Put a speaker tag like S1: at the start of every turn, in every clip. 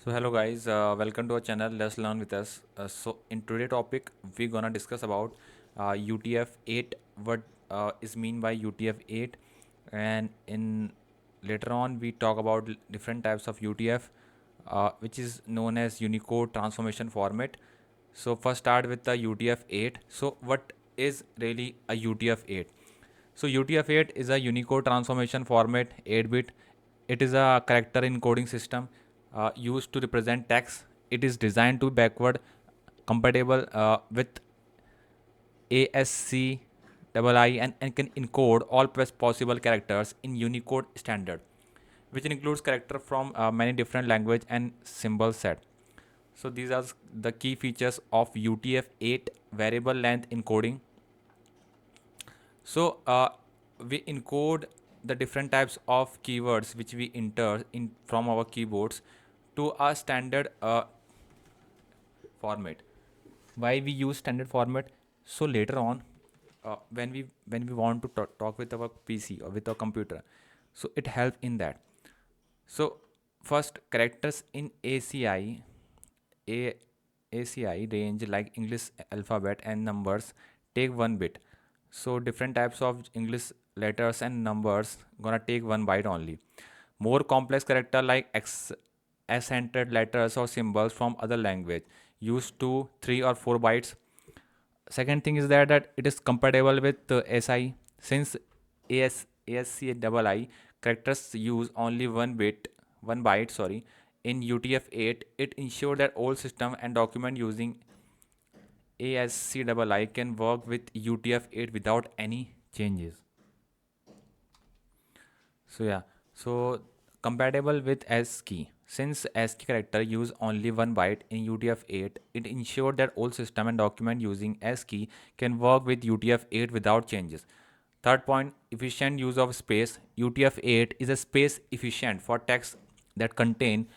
S1: So hello guys, welcome to our channel. Let's learn with us. So in today topic, we're gonna discuss about UTF-8. What is mean by UTF-8, and in later on we talk about different types of UTF, which is known as Unicode transformation format. So first start with the UTF-8. So what is really a UTF-8? So UTF-8 is a Unicode transformation format, 8-bit. It is a character encoding system used to represent text. It is designed to be backward compatible with ASCII and can encode all possible characters in Unicode standard, which includes character from many different language and symbol set. So these are the key features of UTF-8 variable length encoding. So we encode the different types of keywords which we enter in from our keyboards to a standard format. Why we use standard format? So later on, when we want to talk with our PC or with our computer, so it helps in that. So first, characters in A ACI range like English alphabet and numbers take 1 bit. So different types of English letters and numbers gonna take 1 byte only. More complex character like accented letters or symbols from other language use 2, 3 or 4 bytes. Second thing is that it is compatible with SI, since ASCII characters use only 1 byte, sorry. In UTF-8, it ensures that all system and document using ASCII can work with UTF-8 without any changes. So yeah, so compatible with ASCII. Since ASCII character use only 1 byte in UTF-8, it ensures that all system and document using ASCII can work with UTF-8 without changes. Third point, efficient use of space. UTF-8 is a space efficient for text that contain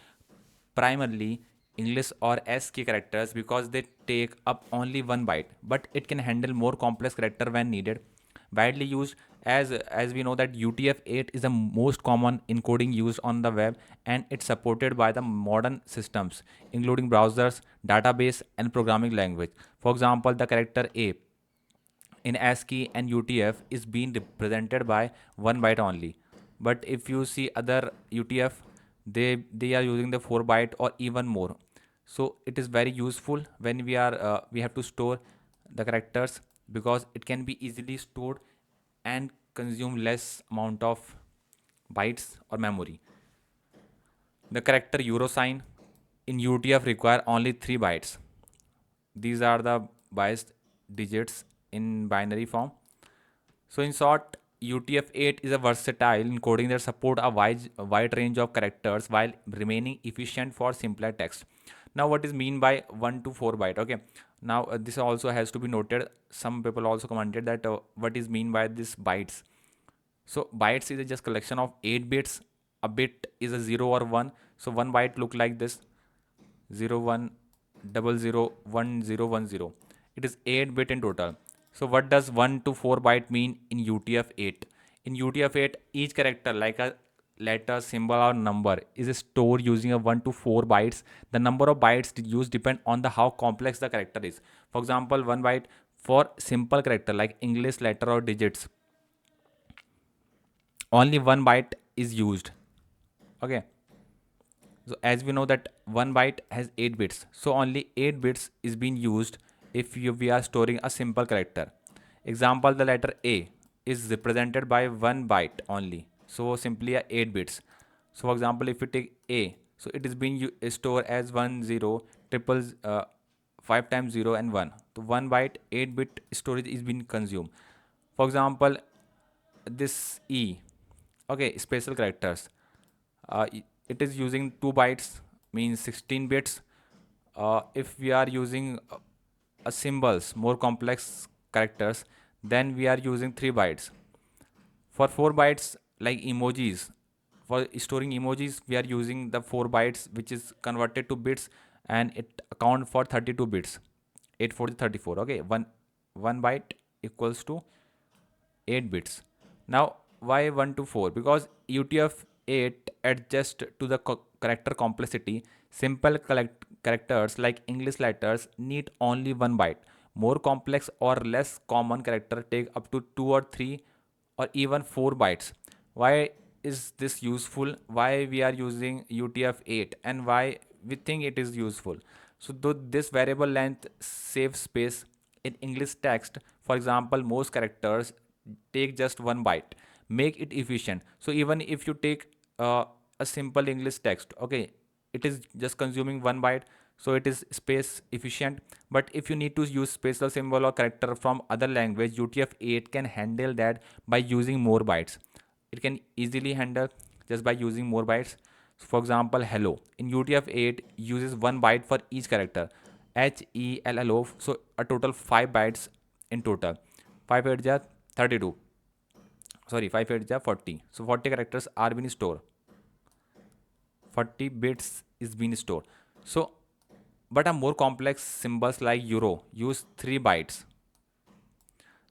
S1: primarily English or ASCII characters because they take up only 1 byte, but it can handle more complex character when needed. Widely used, as we know that UTF-8 is the most common encoding used on the web, and it's supported by the modern systems including browsers, database and programming language. For example, the character A in ASCII and UTF is being represented by 1 byte only. But if you see other UTF, they are using the 4 byte or even more. So it is very useful when we have to store the characters, because it can be easily stored and consume less amount of bytes or memory. The character euro sign in UTF require only 3 bytes. These are the biased digits in binary form. So in short, UTF-8 is a versatile encoding that support a wide range of characters while remaining efficient for simpler text. Now, what is mean by 1 to 4 byte? Okay. Now, this also has to be noted. Some people also commented that what is mean by this bytes. So bytes is a just collection of 8 bits. A bit is a 0 or 1. So 1 byte look like this: 01001010. It is 8 bit in total. So what does 1 to 4 byte mean in UTF-8? In UTF-8, each character like a letter, symbol or number is stored using a 1 to 4 bytes. The number of bytes used depend on the how complex the character is. For example, 1 byte for simple character like English letter or digits, only 1 byte is used. Okay. So as we know that 1 byte has 8 bits, so only 8 bits is being used if we are storing a simple character. Example, the letter A is represented by 1 byte only, so simply a 8 bits. So for example, if we take A, so it is being stored as 1 0 triple 5 times 0 and 1. So 1 byte 8 bit storage is being consumed. For example, this E, okay, special characters, it is using 2 bytes, means 16 bits. If we are using a symbols, more complex characters, then we are using 3 bytes. For 4 bytes, like emojis, for storing emojis, we are using the 4 bytes, which is converted to bits, and it account for 32 bits. 8 for the 34. Okay, one byte equals to 8 bits. Now, why 1 to 4? Because UTF-8 adjusts to the character complexity, simple characters like English letters need only 1 byte. More complex or less common character take up to 2 or 3 or even 4 bytes. Why is this useful? Why we are using UTF-8 and why we think it is useful? So though this variable length saves space in English text, for example, most characters take just 1 byte. Make it efficient. So even if you take a simple English text, okay, it is just consuming 1 byte, so it is space efficient. But if you need to use special symbol or character from other language, UTF-8 can handle that by using more bytes. It can easily handle just by using more bytes. So for example, hello in UTF-8 uses 1 byte for each character. HELLO, so a total 5 bytes in total. 5 8 ja 32. Sorry, 5 8 ja 40. So 40 characters are being stored. 40 bits is being stored. So, but a more complex symbols like euro use 3 bytes.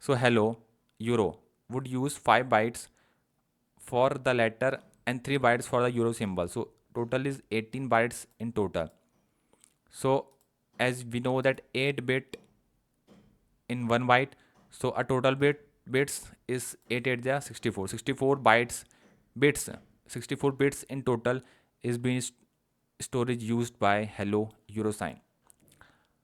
S1: So hello, euro would use 5 bytes for the letter and 3 bytes for the euro symbol. So total is 18 bytes in total. So as we know that 8 bit in 1 byte, so a total bits is 8 8 ja 64. 64 bytes bits, 64 bits in total is being storage used by hello euro sign.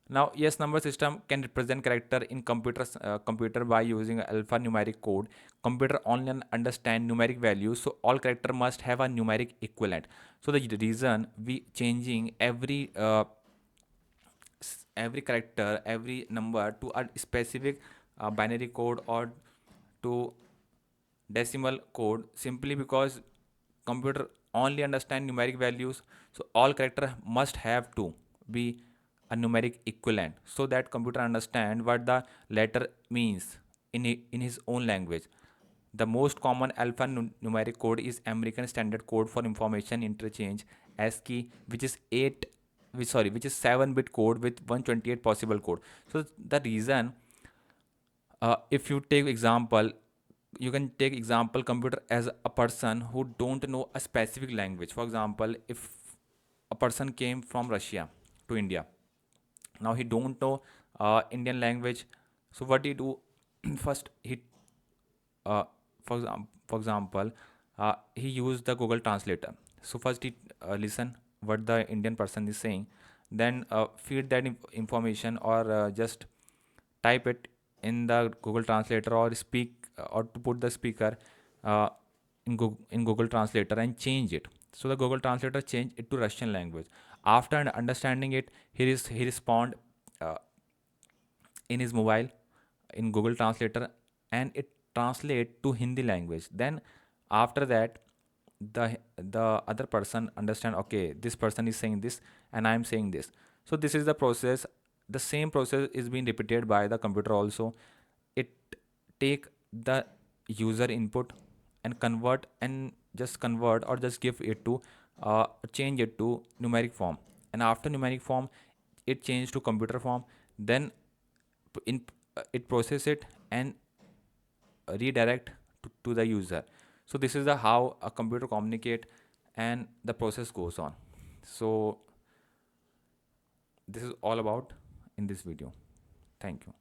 S1: Now, yes, number system can represent character in computer by using alphanumeric code. Computer only understand numeric values, so all character must have a numeric equivalent. So the reason we changing every character, every number to a specific binary code or to decimal code simply because computer only understand numeric values, so all character must have to be a numeric equivalent so that computer understand what the letter means in his own language. The most common alphanumeric code is American Standard Code for Information Interchange ASCII, which is 8 which is 7-bit code with 128 possible code. So the reason, if you take example, you can take example computer as a person who don't know a specific language. For example, if a person came from Russia to India, now he don't know Indian language, so what he do? First he uh, for example, he used the Google Translator. So first he listen what the Indian person is saying, then feed that information or just type it in the Google Translator or speak or to put the speaker uh, in Google Translator and change it. So the Google Translator change it to Russian language. After understanding it, he respond uh, in his mobile in Google Translator, and it translate to Hindi language. Then after that, the other person understand, okay, this person is saying this and I am saying this. So this is the process. The same process is being repeated by the computer also. It take the user input and convert or just give it to change it to numeric form, and after numeric form it changed to computer form. Then in it process it and redirect to the user. So this is the how a computer communicate and the process goes on. So this is all about in this video. Thank you.